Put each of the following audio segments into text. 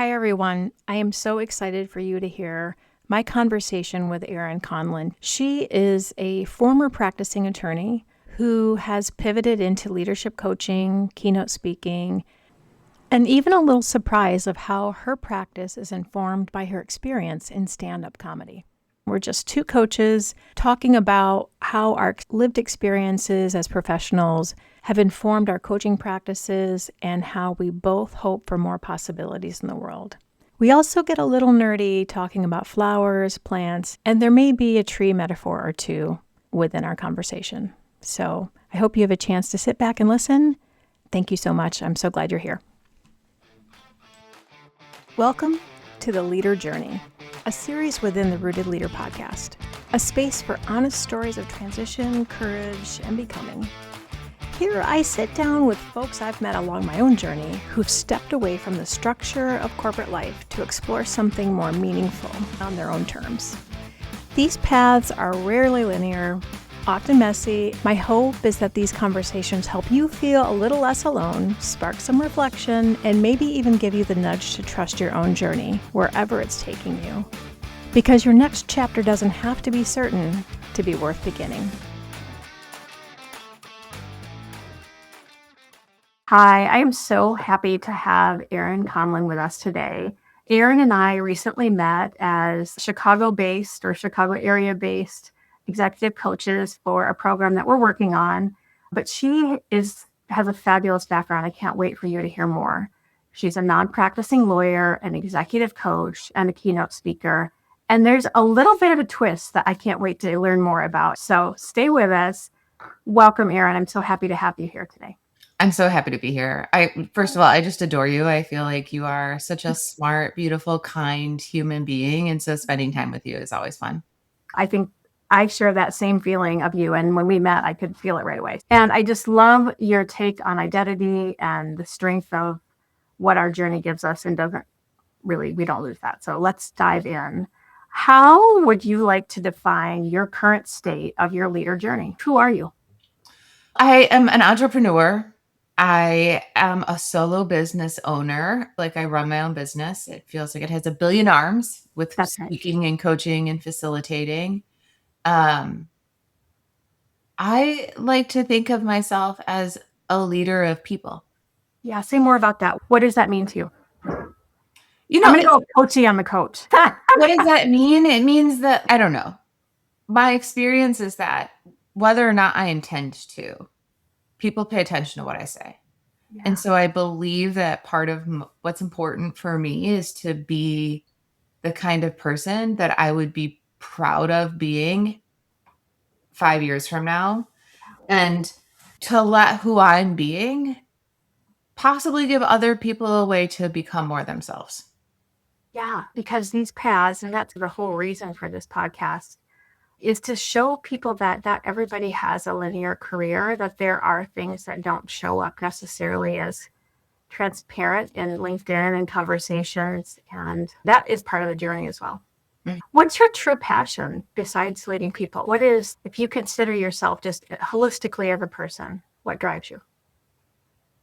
Hi, everyone. I am so excited for you to hear my conversation with Erin Conlon. She is a former practicing attorney who has pivoted into leadership coaching, keynote speaking, and even a little surprise of how her practice is informed by her experience in stand-up comedy. We're just two coaches talking about how our lived experiences as professionals have informed our coaching practices and how we both hope for more possibilities in the world. We also get a little nerdy talking about flowers, plants, and there may be a tree metaphor or two within our conversation. So I hope you have a chance to sit back and listen. Thank you so much. I'm so glad you're here. Welcome to The Leader Journey, a series within the Rooted Leader podcast, a space for honest stories of transition, courage, and becoming. Here I sit down with folks I've met along my own journey who've stepped away from the structure of corporate life to explore something more meaningful on their own terms. These paths are rarely linear, often messy. My hope is that these conversations help you feel a little less alone, spark some reflection, and maybe even give you the nudge to trust your own journey, wherever it's taking you. Because your next chapter doesn't have to be certain to be worth beginning. Hi, I am so happy to have Erin Conlon with us today. Erin and I recently met as Chicago-based or Chicago area-based executive coaches for a program that we're working on, but she has a fabulous background. I can't wait for you to hear more. She's a non-practicing lawyer, an executive coach, and a keynote speaker. And there's a little bit of a twist that I can't wait to learn more about. So stay with us. Welcome, Erin. I'm so happy to have you here today. I'm so happy to be here. First of all, I just adore you. I feel like you are such a smart, beautiful, kind human being. And so spending time with you is always fun. I think I share that same feeling of you. And when we met, I could feel it right away. And I just love your take on identity and the strength of what our journey gives us and we don't lose that. So let's dive in. How would you like to define your current state of your leader journey? Who are you? I am an entrepreneur. I am a solo business owner. Like I run my own business. It feels like it has a billion arms with That's right. speaking and coaching and facilitating. I like to think of myself as a leader of people. Yeah, say more about that. What does that mean to you? I'm going to go coachy on the coach. What does that mean? It means that, I don't know. My experience is that whether or not I intend to, people pay attention to what I say. Yeah. And so I believe that part of what's important for me is to be the kind of person that I would be proud of being 5 years from now, and to let who I'm being possibly give other people a way to become more themselves. Yeah, because these paths, and that's the whole reason for this podcast, is to show people that not everybody has a linear career, that there are things that don't show up necessarily as transparent in LinkedIn and conversations. And that is part of the journey as well. Mm-hmm. What's your true passion besides leading people? What is, if you consider yourself just holistically as a person, what drives you?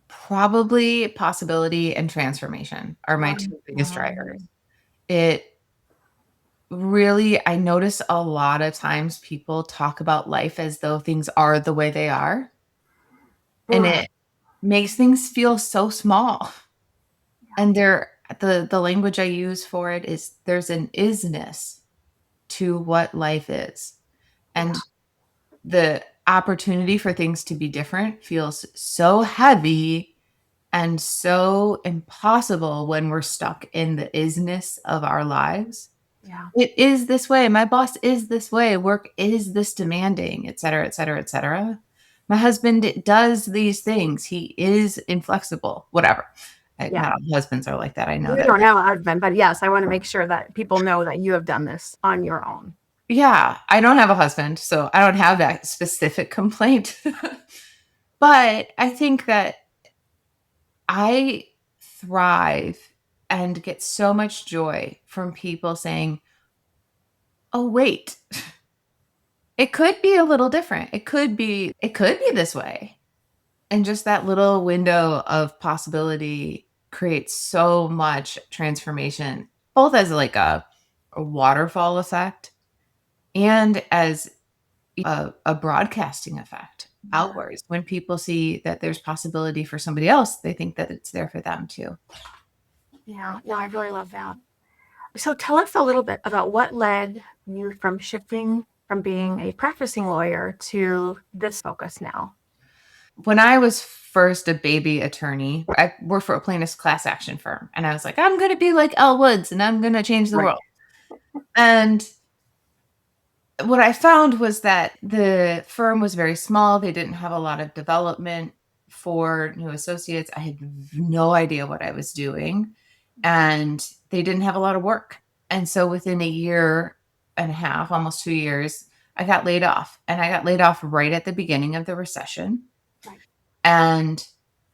Probably possibility and transformation are my two biggest drivers. It really, I notice a lot of times people talk about life as though things are the way they are. And it makes things feel so small. And the language I use for it is there's an isness to what life is. And the opportunity for things to be different feels so heavy and so impossible when we're stuck in the isness of our lives. Yeah. It is this way. My boss is this way. Work is this demanding, et cetera, et cetera, et cetera. My husband does these things. He is inflexible, whatever. Not all husbands are like that. I know that. You don't have a husband, but yes, I want to make sure that people know that you have done this on your own. Yeah, I don't have a husband, so I don't have that specific complaint. But I think that I thrive and get so much joy from people saying, "Oh, wait, it could be a little different. It could be this way." And just that little window of possibility create so much transformation, both as like a waterfall effect and as a broadcasting effect outwards. When people see that there's possibility for somebody else, they think that it's there for them too. Yeah, no, I really love that. So tell us a little bit about what led you from shifting from being a practicing lawyer to this focus now. When I was first a baby attorney, I worked for a plaintiff's class action firm. And I was like, I'm going to be like Elle Woods and I'm going to change the Right. world. And what I found was that the firm was very small. They didn't have a lot of development for new associates. I had no idea what I was doing. And they didn't have a lot of work. And so within a year and a half, almost 2 years, I got laid off. And I got laid off right at the beginning of the recession. Right. And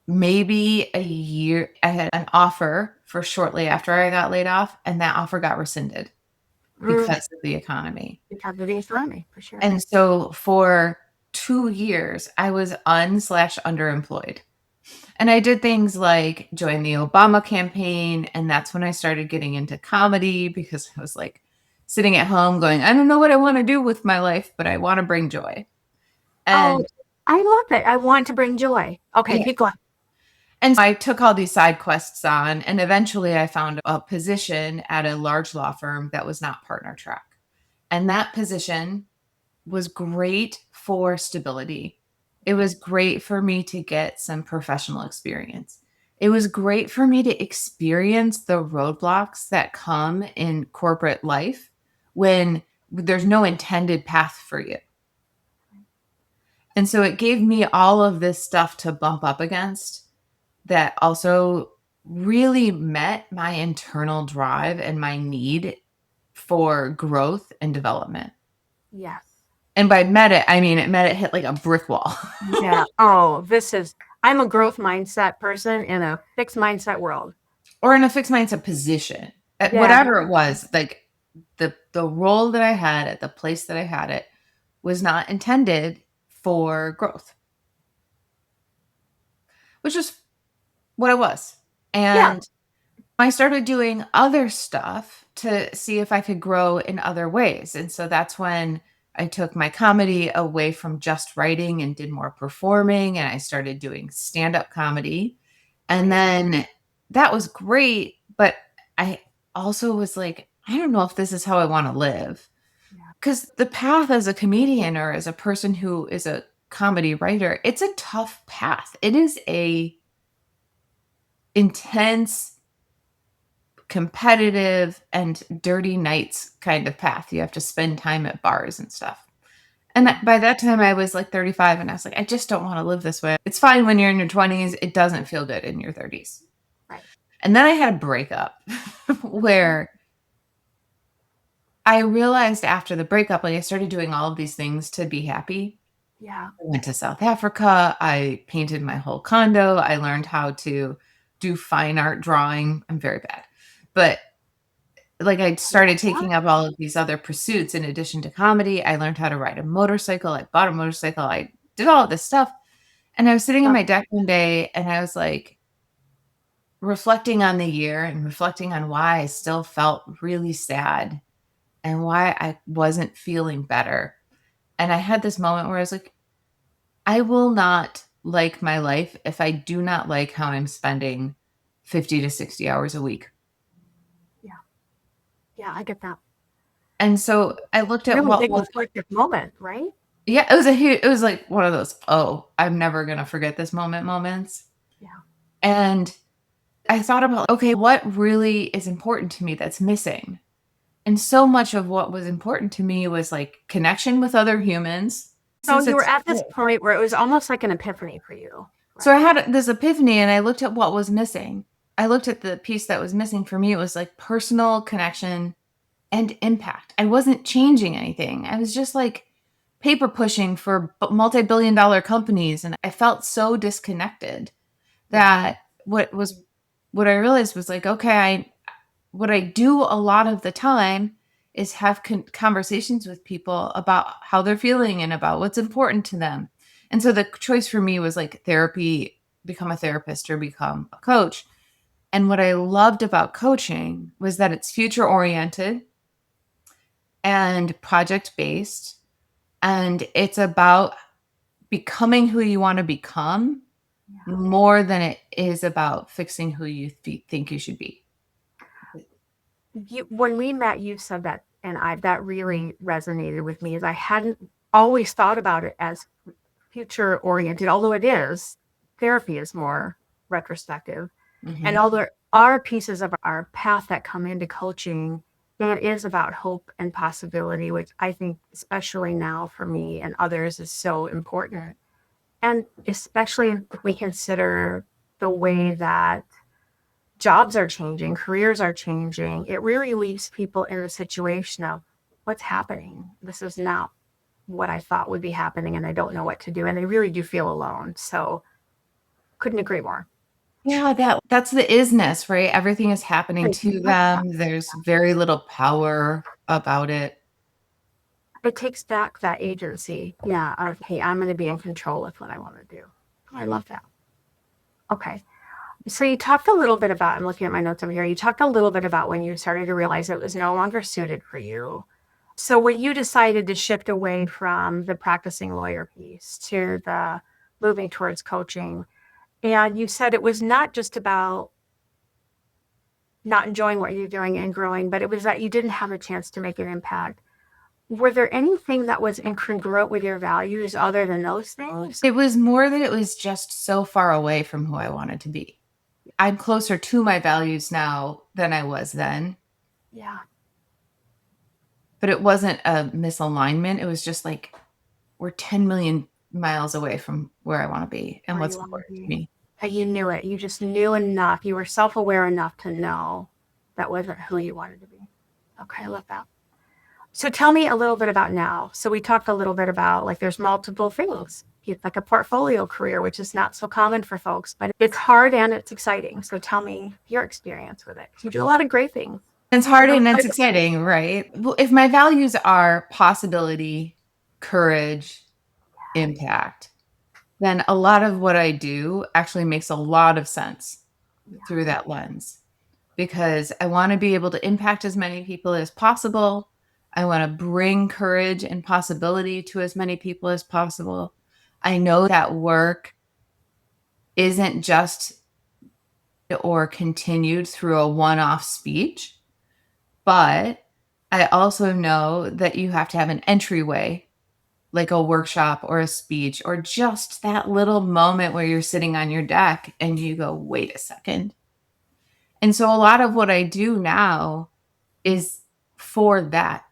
maybe a year, I had an offer for shortly after I got laid off, and that offer got rescinded because of the economy. Because of the economy, for sure. And so for 2 years, I was underemployed. And I did things like join the Obama campaign. And that's when I started getting into comedy because I was like sitting at home going, I don't know what I want to do with my life, but I want to bring joy. And I love it. I want to bring joy. Okay, yeah. keep going. And so I took all these side quests on, and eventually I found a position at a large law firm that was not partner track. And that position was great for stability. It was great for me to get some professional experience. It was great for me to experience the roadblocks that come in corporate life when there's no intended path for you. And so it gave me all of this stuff to bump up against that also really met my internal drive and my need for growth and development. Yes. And by met it, I mean it hit like a brick wall. Yeah. I'm a growth mindset person in a fixed mindset world. Or in a fixed mindset position. Yeah. Whatever it was, like the role that I had at the place that I had it was not intended for growth. Which is what it was. And I started doing other stuff to see if I could grow in other ways. And so that's when I took my comedy away from just writing and did more performing. And I started doing stand-up comedy. And then that was great. But I also was like, I don't know if this is how I want to live. Because the path as a comedian or as a person who is a comedy writer, it's a tough path. It is a intense, competitive, and dirty nights kind of path. You have to spend time at bars and stuff. And by that time, I was like 35, and I was like, I just don't want to live this way. It's fine when you're in your 20s. It doesn't feel good in your 30s. Right. And then I had a breakup where I realized after the breakup, like I started doing all of these things to be happy. Yeah. I went to South Africa. I painted my whole condo. I learned how to do fine art drawing. I'm very bad. But like I started taking up all of these other pursuits in addition to comedy. I learned how to ride a motorcycle. I bought a motorcycle. I did all of this stuff. And I was sitting on my deck one day and I was like reflecting on the year and reflecting on why I still felt really sad and why I wasn't feeling better. And I had this moment where I was like, I will not like my life if I do not like how I'm spending 50 to 60 hours a week. Yeah. Yeah, I get that. And so I looked at really what big was reflective moment, right? Yeah, it was like one of those, oh, I'm never going to forget this moments. Yeah. And I thought about, okay, what really is important to me that's missing? And so much of what was important to me was like connection with other humans. So you were at this point where it was almost like an epiphany for you. Right? So I had this epiphany and I looked at what was missing. I looked at the piece that was missing for me. It was like personal connection and impact. I wasn't changing anything. I was just like paper pushing for multi-billion-dollar companies. And I felt so disconnected that what I realized was like, okay, what I do a lot of the time is have conversations with people about how they're feeling and about what's important to them. And so the choice for me was like therapy, become a therapist or become a coach. And what I loved about coaching was that it's future oriented and project based. And it's about becoming who you want to become more than it is about fixing who you think you should be. When we met, you said that, and that really resonated with me. Is I hadn't always thought about it as future oriented, although it is. Therapy is more retrospective, and all there are pieces of our path that come into coaching, it is about hope and possibility, which I think, especially now for me and others, is so important. And especially if we consider the way that jobs are changing, careers are changing, it really leaves people in a situation of what's happening. This is not what I thought would be happening, and I don't know what to do. And they really do feel alone. So couldn't agree more. Yeah, that's the isness, right? Everything is happening to them. There's very little power about it. It takes back that agency. Yeah. Of, hey, I'm going to be in control of what I want to do. Oh, I love that. Okay. So you talked a little bit about, I'm looking at my notes over here. You talked a little bit about when you started to realize it was no longer suited for you. So when you decided to shift away from the practicing lawyer piece to the moving towards coaching, and you said it was not just about not enjoying what you're doing and growing, but it was that you didn't have a chance to make an impact. Were there anything that was incongruent with your values other than those things? It was more that it was just so far away from who I wanted to be. I'm closer to my values now than I was then. Yeah. But it wasn't a misalignment. It was just like we're 10 million miles away from where I want to be and what's important to me. And you knew it. You just knew enough. You were self-aware enough to know that wasn't who you wanted to be. Okay, I love that. So tell me a little bit about now. So we talked a little bit about like there's multiple things. It's like a portfolio career, which is not so common for folks, but it's hard and it's exciting. So tell me your experience with it. You do a lot of great things. It's hard and it's exciting, right? Well, if my values are possibility, courage, impact, then a lot of what I do actually makes a lot of sense through that lens, because I want to be able to impact as many people as possible. I want to bring courage and possibility to as many people as possible. I know that work isn't just or continued through a one-off speech, but I also know that you have to have an entryway, like a workshop or a speech, or just that little moment where you're sitting on your deck and you go, wait a second. And so a lot of what I do now is for that,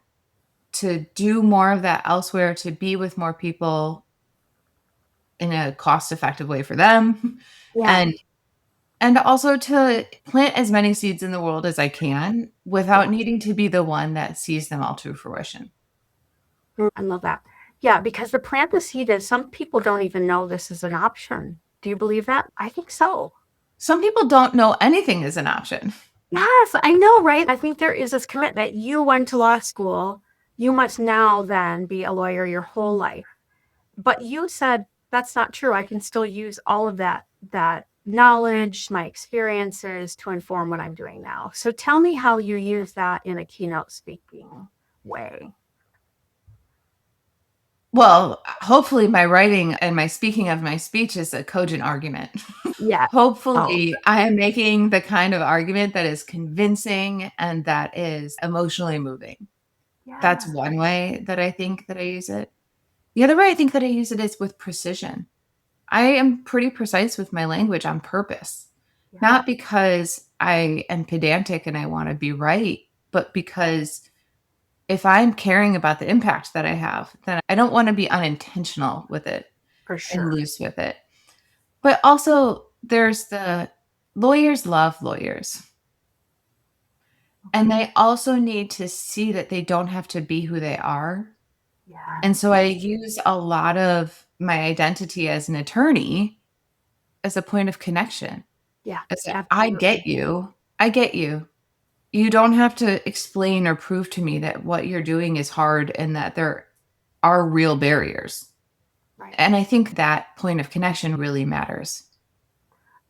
to do more of that elsewhere, to be with more people in a cost-effective way for them. Yeah. And also to plant as many seeds in the world as I can without needing to be the one that sees them all to fruition. I love that. Yeah, because the plant the seed is, some people don't even know this is an option. Do you believe that? I think so. Some people don't know anything is an option. Yes, I know, right? I think there is this commitment. You went to law school. You must now then be a lawyer your whole life. But you said that's not true. I can still use all of that knowledge, my experiences to inform what I'm doing now. So tell me how you use that in a keynote speaking way. Well, hopefully my writing and my speaking of my speech is a cogent argument. Yeah. Hopefully I am making the kind of argument that is convincing and that is emotionally moving. Yeah. That's one way that I think that I use it. The other way I think that I use it is with precision. I am pretty precise with my language on purpose, not because I am pedantic and I want to be right, but because if I'm caring about the impact that I have, then I don't want to be unintentional with it For sure. and loose with it. But also, there's the lawyers love lawyers. And they also need to see that they don't have to be who they are. Yeah. And so I use a lot of my identity as an attorney as a point of connection. Yeah. I get you. I get you. You don't have to explain or prove to me that what you're doing is hard and that there are real barriers. Right. And I think that point of connection really matters.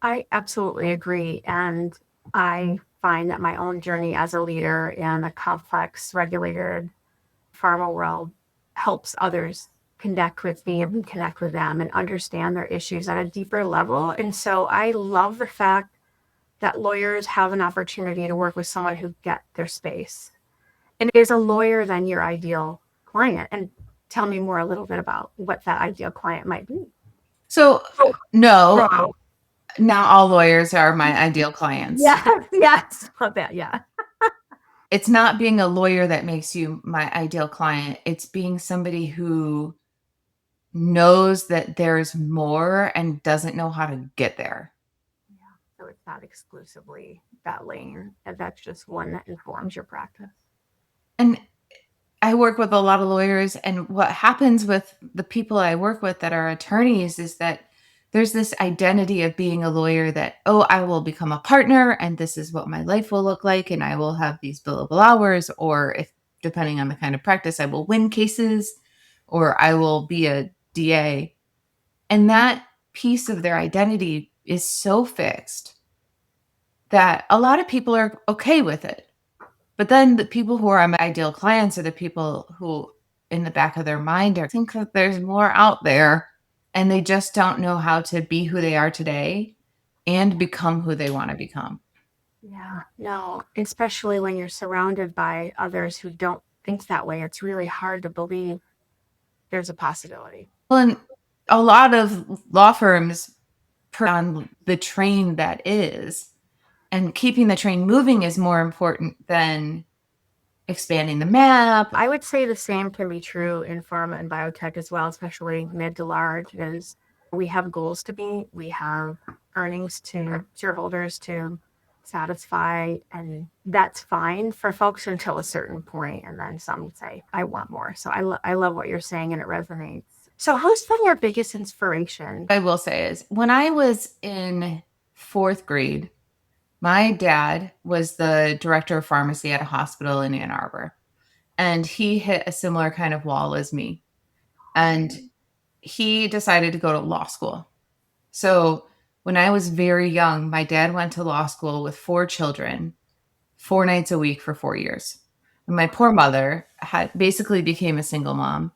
I absolutely agree. And I find that my own journey as a leader in a complex, regulated pharma world helps others connect with me and connect with them and understand their issues at a deeper level. And so I love the fact that lawyers have an opportunity to work with someone who get their space. And is a lawyer then your ideal client? And tell me more a little bit about what that ideal client might be. So, no, Wow. not all lawyers are my ideal clients. Yes. Love that. Yeah. It's not being a lawyer that makes you my ideal client. It's being somebody who knows that there's more and doesn't know how to get there. So it's not exclusively that lane, and that's just one that informs your practice. And I work with a lot of lawyers, and what happens with the people I work with that are attorneys is that there's this identity of being a lawyer that, oh, I will become a partner and this is what my life will look like and I will have these billable hours, or if depending on the kind of practice, I will win cases or I will be a DA. And that piece of their identity is so fixed that a lot of people are okay with it. But then the people who are my ideal clients are the people who, in the back of their mind, are think that there's more out there and they just don't know how to be who they are today and become who they want to become. Yeah, no, especially when you're surrounded by others who don't think that way, it's really hard to believe there's a possibility. Well, and a lot of law firms put on the train that is, and keeping the train moving is more important than expanding the map. I would say the same can be true in pharma and biotech as well, especially mid to large, is we have goals to meet, we have earnings to shareholders to satisfy, and that's fine for folks until a certain point, and then some say, I want more. So I love what you're saying, and it resonates. So who's been your biggest inspiration? I will say is when I was in fourth grade, my dad was the director of pharmacy at a hospital in Ann Arbor, and he hit a similar kind of wall as me. And he decided to go to law school. So when I was very young, my dad went to law school with 4 children, 4 nights a week for 4 years. And my poor mother had basically became a single mom.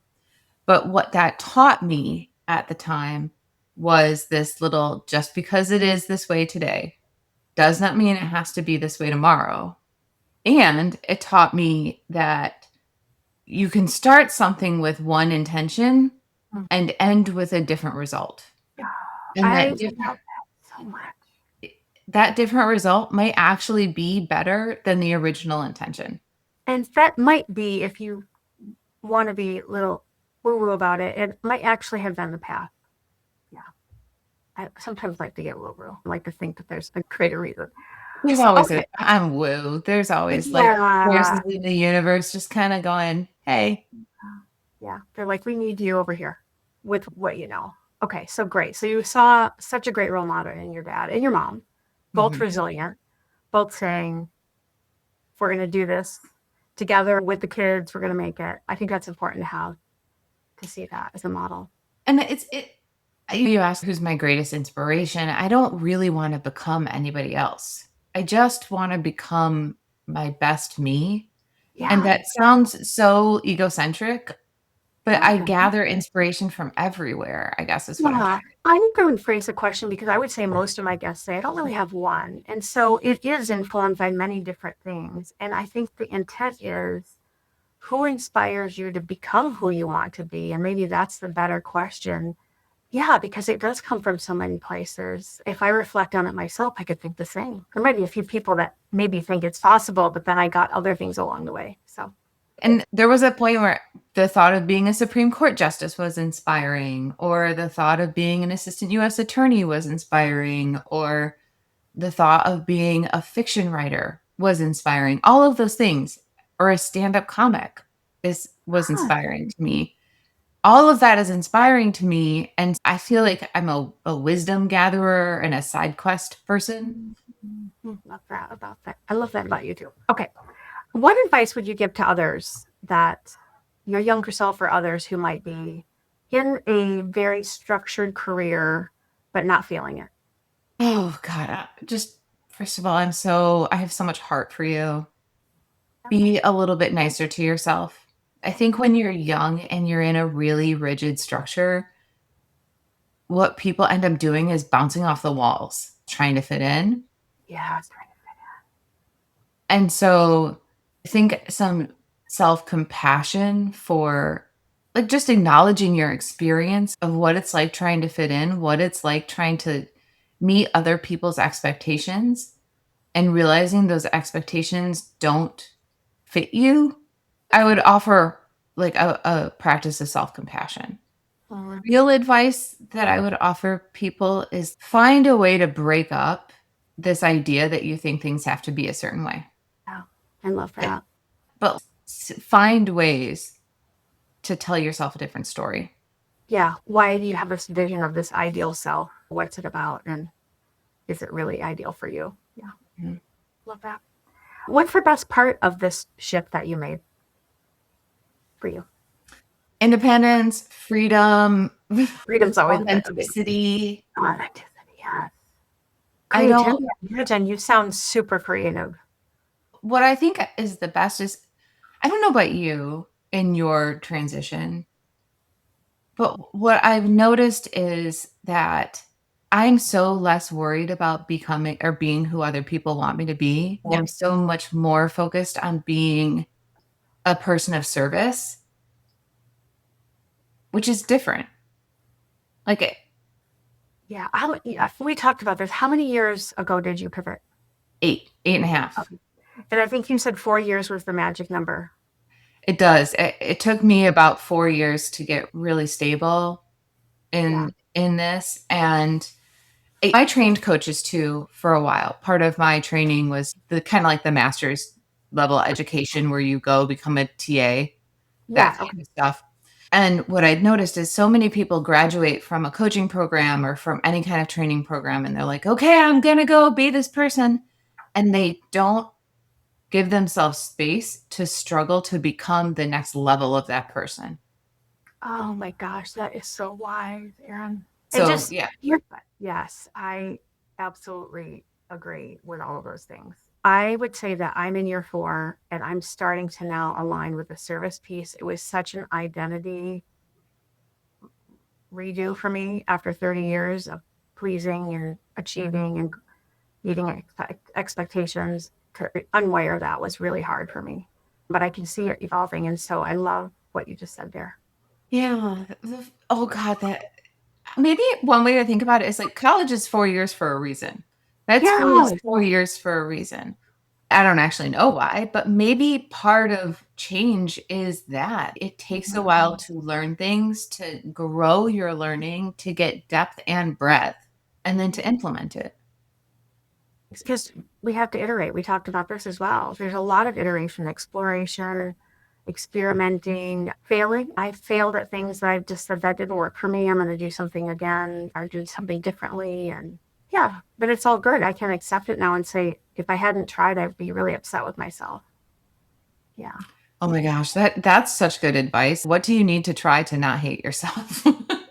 But what that taught me at the time was this little, just because it is this way today does not mean it has to be this way tomorrow. And it taught me that you can start something with one intention and end with a different result. And I love that so much. that different result might actually be better than the original intention. And that might be, if you want to be a little woo-woo about it, it might actually have been the path. Yeah. I sometimes like to get woo-woo. I like to think that there's a greater reason. There's always I'm woo. There's always like forces in the universe just kind of going, hey. Yeah. They're like, we need you over here with what you know. Okay, so great. So you saw such a great role model in your dad and your mom, both resilient, both saying, if we're going to do this together with the kids, we're going to make it. I think that's important to have, to see that as a model. And you asked who's my greatest inspiration. I don't really want to become anybody else. I just want to become my best me. Yeah. And that sounds so egocentric, but I gather inspiration from everywhere, I guess is what I think I would phrase the question, because I would say most of my guests say, I don't really have one. And so it is informed by many different things. And I think the intent is, who inspires you to become who you want to be? And maybe that's the better question. Yeah, because it does come from so many places. If I reflect on it myself, I could think the same. There might be a few people that maybe think it's possible, but then I got other things along the way. So. And there was a point where the thought of being a Supreme Court justice was inspiring, or the thought of being an assistant U.S. attorney was inspiring, or the thought of being a fiction writer was inspiring. All of those things, or a stand-up comic was inspiring to me. All of that is inspiring to me, and I feel like I'm a wisdom gatherer and a side quest person. Love that about that. I love that about you too. Okay. What advice would you give to others, that your younger self or others who might be in a very structured career but not feeling it? Oh God, just First of all, I have so much heart for you. Be a little bit nicer to yourself. I think when you're young and you're in a really rigid structure, what people end up doing is bouncing off the walls, trying to fit in. Yeah. And so I think some self-compassion for like just acknowledging your experience of what it's like trying to fit in, what it's like trying to meet other people's expectations and realizing those expectations don't fit you. I would offer like a practice of self-compassion. Real advice that I would offer people is find a way to break up this idea that you think things have to be a certain way. Yeah. I love that. But find ways to tell yourself a different story. Yeah. Why do you have this vision of this ideal self? What's it about? And is it really ideal for you? Yeah. Mhm. Love that. What's the best part of this shift that you made for you? Independence, freedom, Freedom's always been a big authenticity. authenticity. Yeah. I don't, Creativity. Imagine you sound super creative. what I think is the best is, I don't know about you in your transition, but what I've noticed is that I'm so less worried about becoming or being who other people want me to be. I'm so much more focused on being a person of service, which is different. Like Yeah. We talked about this. How many years ago did you pivot? eight and a half. Okay. And I think you said 4 years was the magic number. It does. It took me about 4 years to get really stable in this. And I trained coaches too for a while. Part of my training was the kind of like the master's level education where you go become a TA, that kind of stuff. And what I'd noticed is so many people graduate from a coaching program or from any kind of training program, and they're like, okay, I'm going to go be this person. And they don't give themselves space to struggle to become the next level of that person. Oh my gosh, that is so wise, Erin. So, And yeah. yes, I absolutely agree with all of those things. I would say that I'm in year 4 and I'm starting to now align with the service piece. It was such an identity redo for me after 30 years of pleasing and achieving and meeting expectations. To unwire that was really hard for me, but I can see it evolving. And so I love what you just said there. Yeah. Oh God, that maybe one way to think about it is like college is 4 years for a reason. That school is Yeah. 4 years for a reason. I don't actually know why, but maybe part of change is that it takes a while to learn things, to grow your learning, to get depth and breadth, and then to implement it. Because we have to iterate. We talked about this as well. There's a lot of iteration, exploration, experimenting, failing. I failed at things that I've just said that didn't work for me. I'm going to do something again or do something differently. And yeah, but it's all good. I can accept it now and say, if I hadn't tried, I'd be really upset with myself. Yeah. Oh my gosh, that's such good advice. What do you need to try to not hate yourself?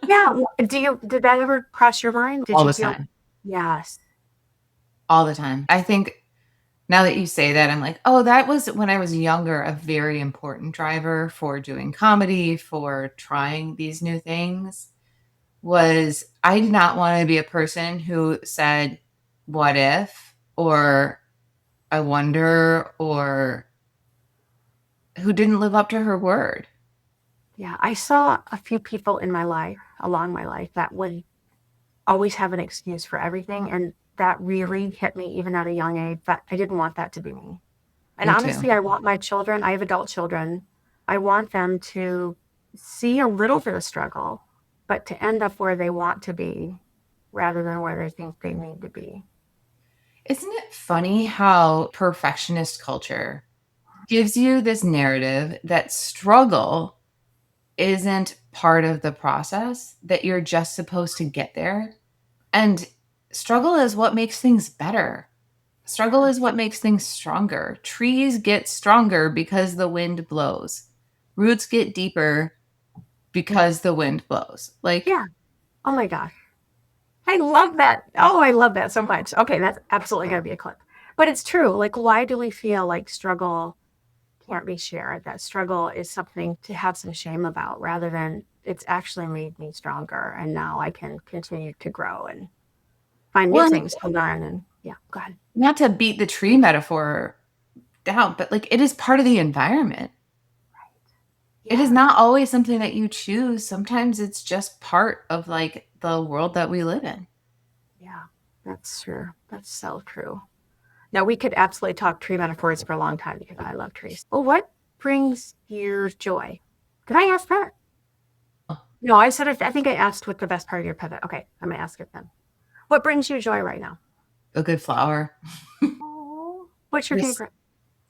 Yeah. Did that ever cross your mind? Did All you the feel? time. Yes. All the time. I think now that you say that, I'm like, oh, that was when I was younger, a very important driver for doing comedy, for trying these new things, was I did not want to be a person who said, what if, or I wonder, or who didn't live up to her word. Yeah. I saw a few people in my life, along my life, that would always have an excuse for everything. And that really hit me even at a young age, that I didn't want that to be me. And Me too. honestly, I want my children, I have adult children, I want them to see a little bit of struggle, but to end up where they want to be rather than where they think they need to be. Isn't it funny how perfectionist culture gives you this narrative that struggle isn't part of the process, that you're just supposed to get there? And struggle is what makes things better. Struggle is what makes things stronger. Trees get stronger because the wind blows. Roots get deeper because the wind blows. Like, Yeah. Oh my gosh. I love that. Oh, I love that so much. Okay, that's absolutely going to be a clip. But it's true. Like, why do we feel like struggle can't be shared? That struggle is something to have some shame about rather than it's actually made me stronger. And now I can continue to grow and find new Well, things to learn. And yeah, go ahead. not to beat the tree metaphor down, but like it is part of the environment. It is Yeah. not always something that you choose. Sometimes it's just part of like the world that we live in. Yeah, that's true. That's so true. Now, we could absolutely talk tree metaphors for a long time because I love trees. Well, what brings you joy? Did I ask that? No, I said it. I think I asked what the best part of your pivot. Okay, I'm gonna ask it then. What brings you joy right now? A good flower. Oh, what's your Yes. favorite?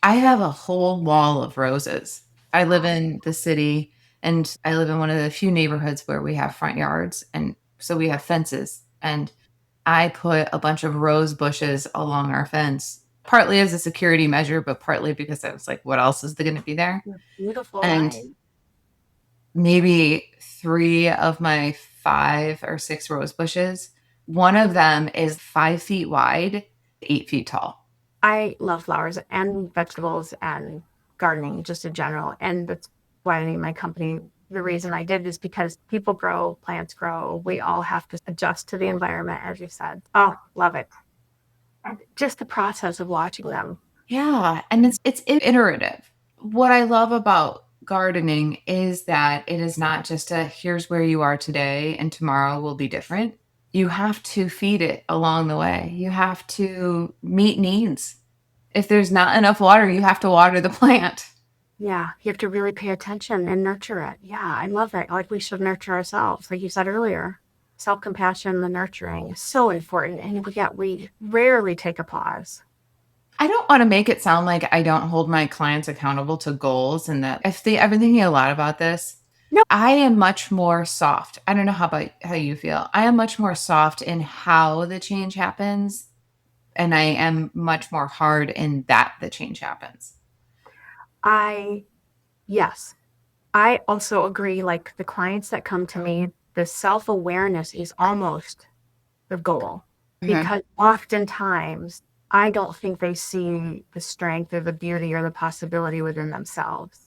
I have a whole wall of roses. I live in the city and I live in one of the few neighborhoods where we have front yards. And so we have fences. And I put a bunch of rose bushes along our fence, partly as a security measure, but partly because I was like, what else is going to be there? You're beautiful, And right? maybe 3 of my 5 or 6 rose bushes, one of them is 5 feet wide, 8 feet tall. I love flowers and vegetables and gardening just in general. And that's why I named my company. The reason I did is because people grow, plants grow. We all have to adjust to the environment, as you said. Oh, love it. And just the process of watching them. Yeah, and it's iterative. What I love about gardening is that it is not just a here's where you are today and tomorrow will be different. You have to feed it along the way. You have to meet needs. If there's not enough water, you have to water the plant. Yeah, you have to really pay attention and nurture it. Yeah, I love that. Like we should nurture ourselves, like you said earlier. Self-compassion, the nurturing is so important. And we rarely take a pause. I don't want to make it sound like I don't hold my clients accountable to goals and that if they I've been thinking a lot about this. No, I am much more soft. I don't know how you feel. I am much more soft in how the change happens, and I am much more hard in that the change happens. yes, I also agree. Like the clients that come to me, the self awareness is almost the goal Okay. because oftentimes I don't think they see the strength or the beauty or the possibility within themselves.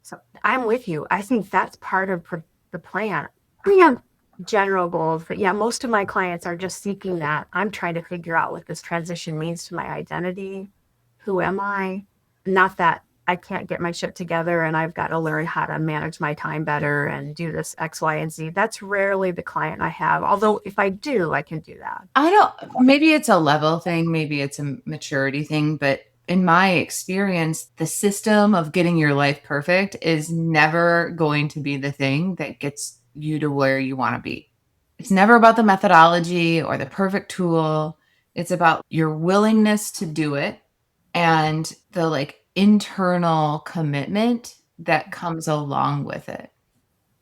So I'm with you. I think that's part of the plan. We have general goals, but yeah, most of my clients are just seeking that. I'm trying to figure out what this transition means to my identity. Who am I? Not that I can't get my shit together and I've got to learn how to manage my time better and do this X, Y, and Z. That's rarely the client I have. Although if I do, I can do that. I don't maybe it's a level thing, maybe it's a maturity thing, but in my experience, the system of getting your life perfect is never going to be the thing that gets you to where you want to be. It's never about the methodology or the perfect tool. It's about your willingness to do it and the like internal commitment that comes along with it.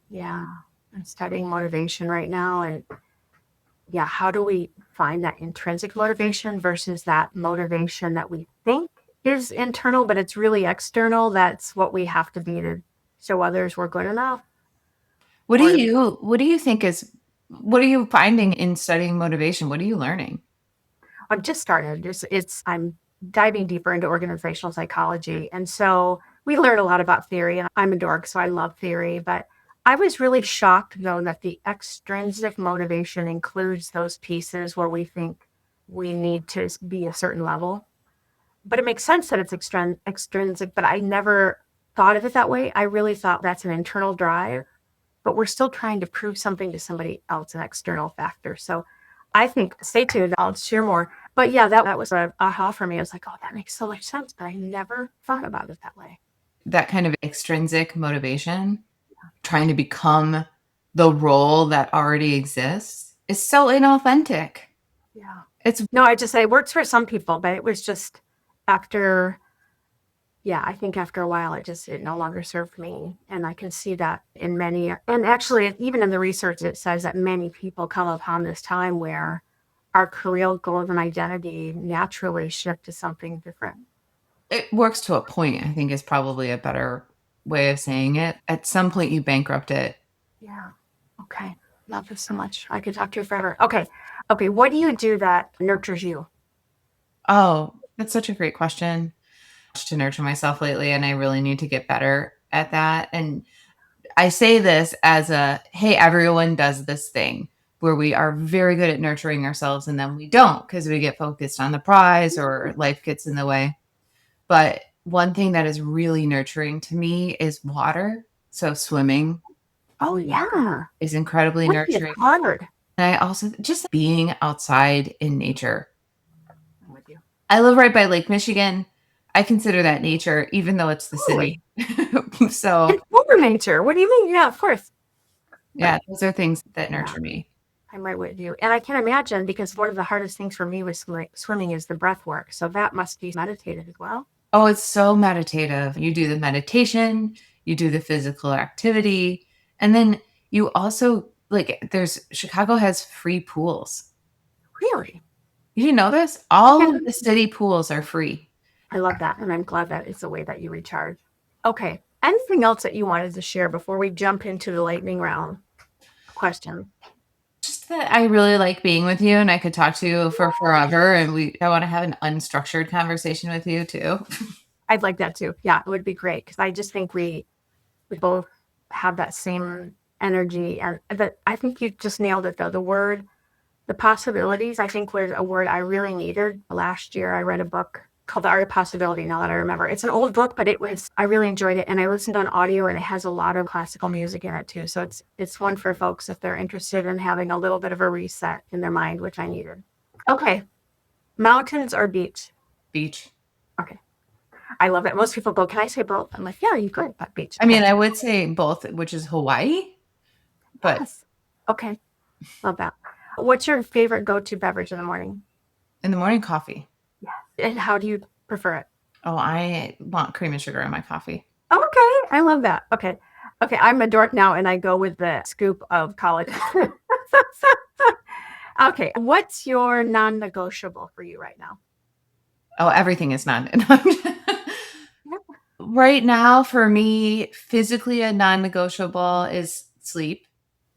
Yeah. I'm studying motivation right now. And yeah, how do we find that intrinsic motivation versus that motivation that we think is internal, but it's really external? That's what we have to be to show others we're good enough. Or What are you finding in studying motivation? What are you learning? I've just started. I'm diving deeper into organizational psychology. And so we learn a lot about theory, and I'm a dork, so I love theory. But I was really shocked, though, that the extrinsic motivation includes those pieces where we think we need to be a certain level. But it makes sense that it's extrinsic, but I never thought of it that way. I really thought that's an internal drive, but we're still trying to prove something to somebody else, an external factor. So I think stay tuned. I'll share more. But yeah, that was a aha for me. I was like, oh, that makes so much sense. But I never thought about it that way. That kind of extrinsic motivation, trying to become the role that already exists, is so inauthentic. Yeah. It's No, I just say it works for some people, but it was just after, yeah, I think after a while, it no longer served me. And I can see that in many, and actually, even in the research, it says that many people come upon this time where our career goals and identity naturally shift to something different. it works to a point, I think is probably a better way of saying it. At some point you bankrupt it. Yeah. Okay. Love this so much. I could talk to you forever. Okay. Okay. What do you do that nurtures you? Oh, that's such a great question. To nurture myself lately, and I really need to get better at that. And I say this as a, hey, everyone does this thing where we are very good at nurturing ourselves and then we don't because we get focused on the prize or life gets in the way. But one thing that is really nurturing to me is water. So swimming Oh, yeah. is incredibly What is nurturing. hard? And I also just being outside in nature. I'm with you. I live right by Lake Michigan. I consider that nature, even though it's the Totally. city. So And over nature. What do you mean? Yeah, of course. yeah, those are things that Yeah. nurture me. I'm right with you. And I can imagine because one of the hardest things for me with swimming is the breath work. So that must be meditative as well. Oh, it's so meditative. You do the meditation, you do the physical activity, and then you also like Chicago has free pools. Really? You didn't know this? All Yeah. of the city pools are free. I love that. And I'm glad that it's the way that you recharge. Okay. Anything else that you wanted to share before we jump into the lightning round question? Just that I really like being with you and I could talk to you for forever and I want to have an unstructured conversation with you too. I'd like that too. Yeah, it would be great because I just think we both have that same energy, and that I think you just nailed it though. The possibilities, I think was a word I really needed. Last year, I read a book called The Art of Possibility. Now that I remember, it's an old book, but I really enjoyed it, and I listened on audio, and it has a lot of classical music in it too. So it's one for folks if they're interested in having a little bit of a reset in their mind, which I needed. Okay, mountains or beach? Beach. Okay. I love it. Most people go, can I say both? I'm like, yeah, you could, but beach. I mean, I would say both, which is Hawaii, but Yes. Okay. Love that. What's your favorite go-to beverage in the morning? in the morning, coffee. And how do you prefer it? Oh, I want cream and sugar in my coffee. Okay. I love that. Okay. Okay. I'm a dork now and I go with the scoop of college. Okay. What's your non-negotiable for you right now? Oh, everything is not. Right now, for me, physically a non-negotiable is sleep.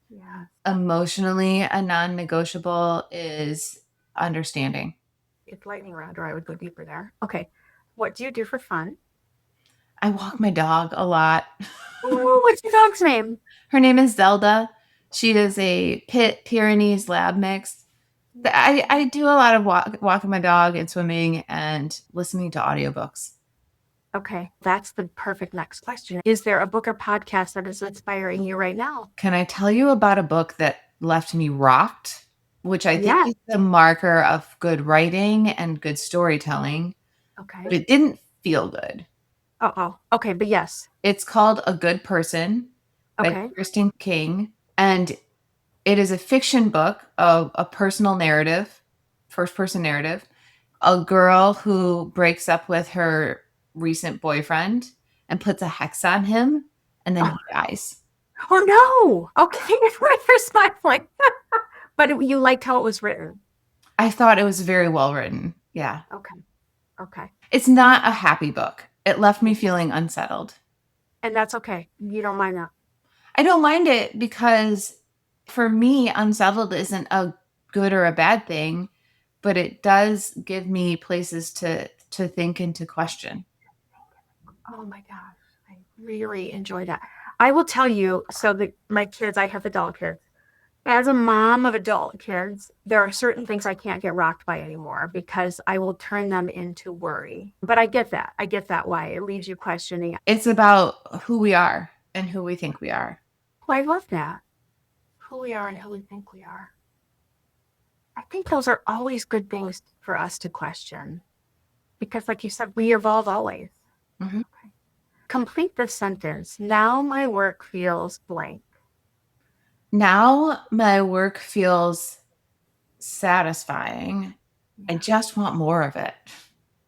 Yeah. Emotionally, a non-negotiable is understanding. It's lightning round, or I would go deeper there. Okay. What do you do for fun? I walk my dog a lot. Ooh, what's your dog's name? Her name is Zelda. She is a Pit Pyrenees lab mix. I do a lot of walking my dog and swimming and listening to audiobooks. Okay, that's the perfect next question. Is there a book or podcast that is inspiring you right now? Can I tell you about a book that left me rocked, which I think Yes. is the marker of good writing and good storytelling, but Okay. it didn't feel good. Oh. Okay, but yes. It's called A Good Person by Okay. Kristen King, and it is a fiction book of a personal narrative, first-person narrative, a girl who breaks up with her recent boyfriend and puts a hex on him, and then he dies. Oh no. Okay, you're smiling. But you liked how it was written. I thought it was very well written. Yeah. Okay. It's not a happy book. It left me feeling unsettled. And that's okay. You don't mind that. I don't mind it because for me, unsettled isn't a good or a bad thing, but it does give me places to think and to question. Oh my gosh. I really enjoy that. I will tell you, so my kids, I have adult kids. As a mom of adult kids, there are certain things I can't get rocked by anymore because I will turn them into worry. But I get that. I get that why. It leaves you questioning. It's about who we are and who we think we are. Oh, I love that. Who we are and who we think we are. I think those are always good things for us to question. Because like you said, we evolve always. Mhm. Okay. Complete this sentence. Now my work feels blank. Now my work feels satisfying. I just want more of it.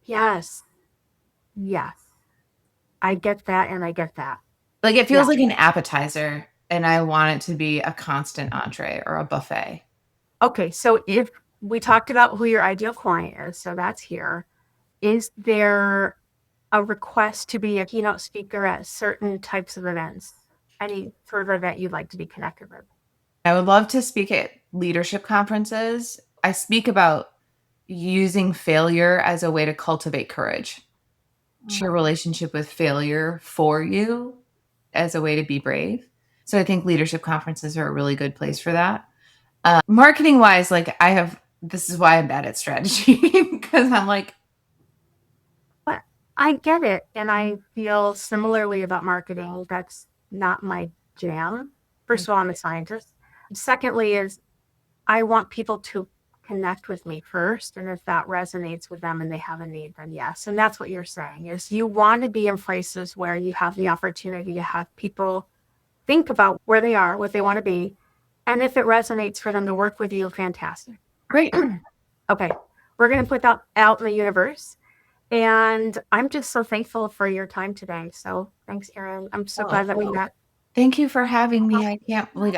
Yes. I get that and I get that. Like it feels Yeah. like an appetizer and I want it to be a constant entree or a buffet. Okay, so if we talked about who your ideal client is, so that's here. Is there a request to be a keynote speaker at certain types of events? Any sort of event you'd like to be connected with? I would love to speak at leadership conferences. I speak about using failure as a way to cultivate courage. Your relationship with failure for you as a way to be brave. So I think leadership conferences are a really good place for that. Marketing wise, like this is why I'm bad at strategy because I'm like, But I get it. And I feel similarly about marketing. That's not my jam. First of all, I'm a scientist. Secondly, is I want people to connect with me first. And if that resonates with them and they have a need, then yes. And that's what you're saying is you want to be in places where you have the opportunity to have people think about where they are, what they want to be. And if it resonates for them to work with you, fantastic. great. Okay. We're going to put that out in the universe. And I'm just so thankful for your time today. So thanks, Erin. I'm so glad that we met. Thank you for having me. I can't believe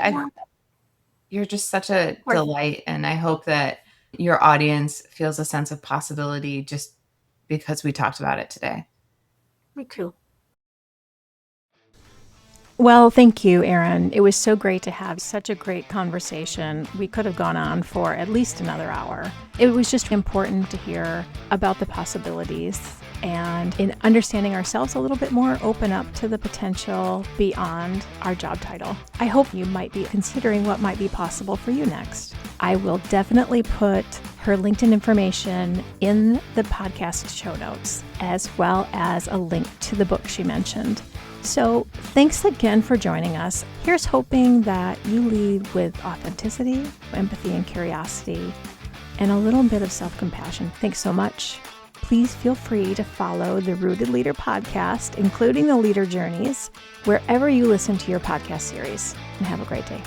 you're just such a delight. And I hope that your audience feels a sense of possibility just because we talked about it today. Me too. Well, thank you, Erin. It was so great to have such a great conversation. We could have gone on for at least another hour. It was just important to hear about the possibilities and in understanding ourselves a little bit more, open up to the potential beyond our job title. I hope you might be considering what might be possible for you next. I will definitely put her LinkedIn information in the podcast show notes, as well as a link to the book she mentioned. So thanks again for joining us. Here's hoping that you lead with authenticity, empathy, and curiosity, and a little bit of self-compassion. Thanks so much. Please feel free to follow the Rooted Leader podcast, including the Leader Journeys, wherever you listen to your podcast series. And have a great day.